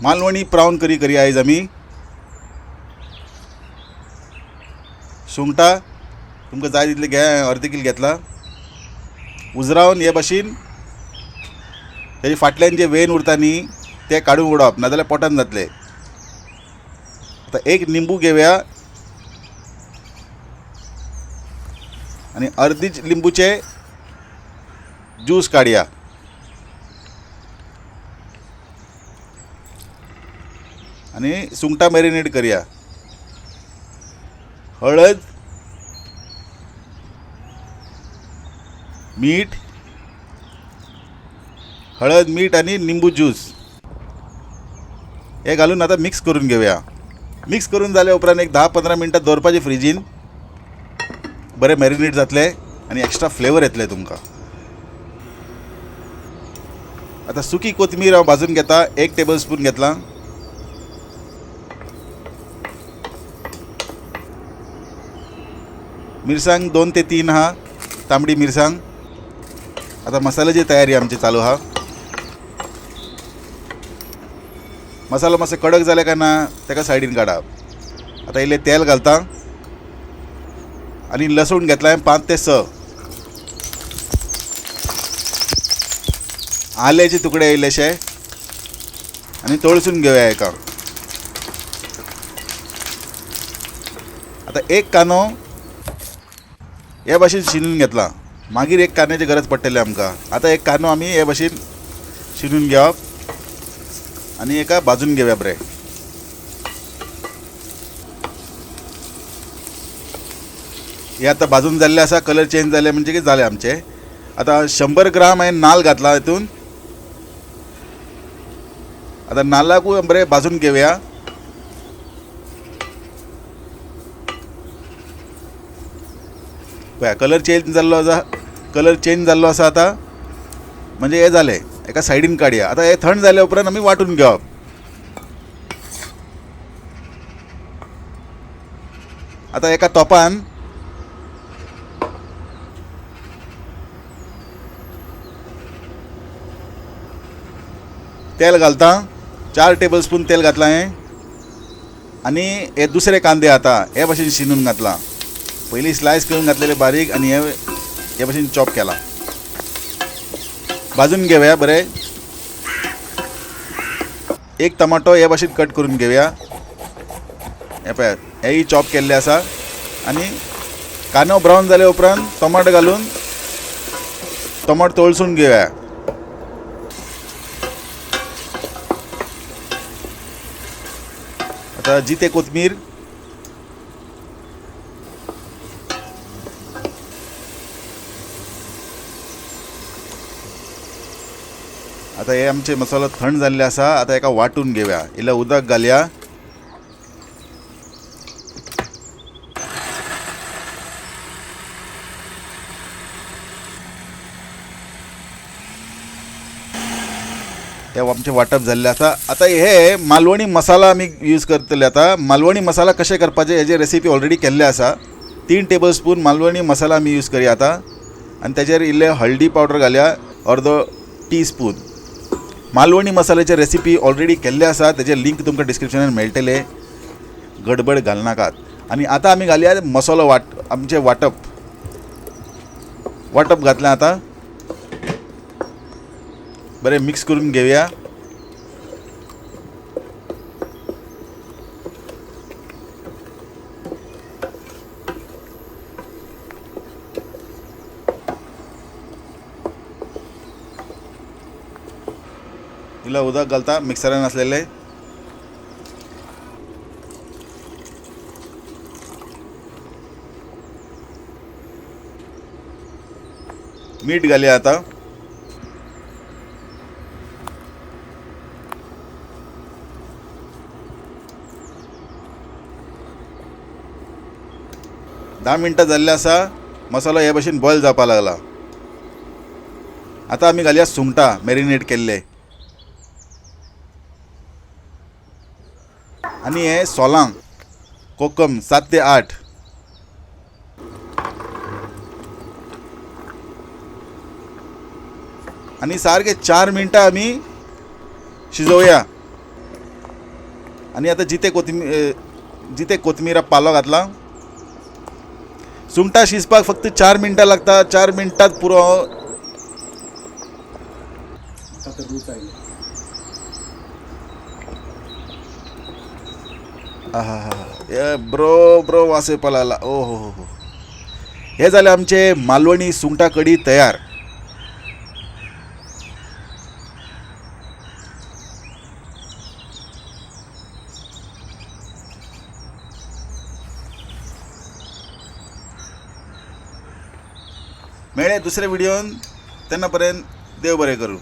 मालवणी प्रावन करी करी आयज आमी सुंगटां तुमकां जाय तितले घे अर्द कील घेतला उजरावन हे भाशेन तेजे फाटल्यान जे वेन उरता न्ही ते काडून उडोवप नाजाल्यार पोटान जातले। आतां एक लिंबू घेवया आनी अर्दीच लिंबूचे ज्यूस काडया आनी सुंगटां मॅरिनेट करया। हळद मीठ हळद मीठ आनी लिंबू ज्यूस हे घालून आतां मिक्स करून घेवया। मिक्स करून जाल्या उपरांत एक 10-15 मिनटां दवरपाचें फ्रिजीन बरें मॅरिनेट जातले आनी एक्स्ट्रा फ्लेवर येतले तुमकां। आतां सुकी कोथमीर हांव भाजून घेता 1 टेबल स्पून घेतला। मिरसांग 2 ते 3 आहा तांबडी मिरसांग। आता मसाल्याची तयारी आमची चालू आहा। मसालो मातसो कडक जाले काय ना ताका सायडीन काडप। आता इल्लें तेल घालता आनी लसूण घेतला 5 ते 6 आल्याचे तुकडे इल्लेशे आनी तळसून घेवया एका। आता एक कांदो हे भाशेन शिनून घेतला मागीर एक कांद्याची गरज पडटली आमकां। आता एक कांदो आमी हे भाशेन शिनून घेवप आनी एका भाजून घेवया बरें। हे आता भाजून जाल्ले आसा कलर चेंज जाले म्हणजे की जाले आमचे। आता 100 ग्राम हांवें नाल्ल घातला हितून। आता नाल्लाकूय बरें भाजून घेवया। पळय कलर चेंज जाल्लो आसा आता म्हणजे हे जाले एका सायडीन काडया। आता हे थंड जाल्या उपरांत आमी वांटून घेवप। आता एका तोपान तेल घालता 4 टेबल स्पून तेल घातला हांवें आनी हे दुसरे कांदे आता हे भाशेन शिनून घातला। पयलीं स्लायस करून घातलेले बारीक आनी हे भाशेन चॉप केला। भाजून घेवया बरें। एक टमाटो हे भाशेन कट करून घेवया। हे पळय हेय चॉप केल्ले आसा आनी कांदो ब्रावन जाले उपरांत टमाटो घालून टमाटो तळसून घेवया। आता जिते कोथमीर आता हे आमचे मसालो थंड जाल्ले आसा। आता एका वाटून घेवया इल्लें उदक घालया हे आमचे वाटप जाल्ले आसा। आता हे मालवणी मसाला आमी यूज करतले। आता मालवणी मसाला कशें करपाचे हेजी रेसिपी ऑलरेडी केल्ले आसा। 3 टेबल स्पून मालवणी मसाला आमी यूज करया आता आनी तेजेर इल्लें हळदी पावडर घालया अर्दो टीस्पून। मालवणी मसाल्याची रेसिपी ऑलरेडी केल्ले आसा तेजे लिंक तुमकां डिस्क्रिप्शनान मेळटले गडबड घालनाकात। आनी आता आमी घालया मसालो आमचे वाटप घातलें। आता बरें मिक्स करून घेवया। इल्लें उदक घालता मिक्सरान आसलेले। मीठ घालया आता। धा मिनटां जाल्ले आसा। मसालो हे भाशेन बॉयल जावपाक लागला। आता आमी घालया सुंगटां मॅरिनेट केल्ले आनी हे सोलां कोकम 7 ते 8 आनी सारके 4 मिनटां आमी शिजोवया। आणि आता जिथे कोथमिरा पालो घातला. सुंगटां शिजपाक फक्त 4 मिनटां लागता. 4 मिनटात पुरो. ब्रो वास येवपा लागला. ओ हो. हे जाले आमचे मालवणी सुंगटां कडी तयार. मेळे दुसऱ्या व्हिडिओन. तेन्ना पर्यंत देव बरें करूं.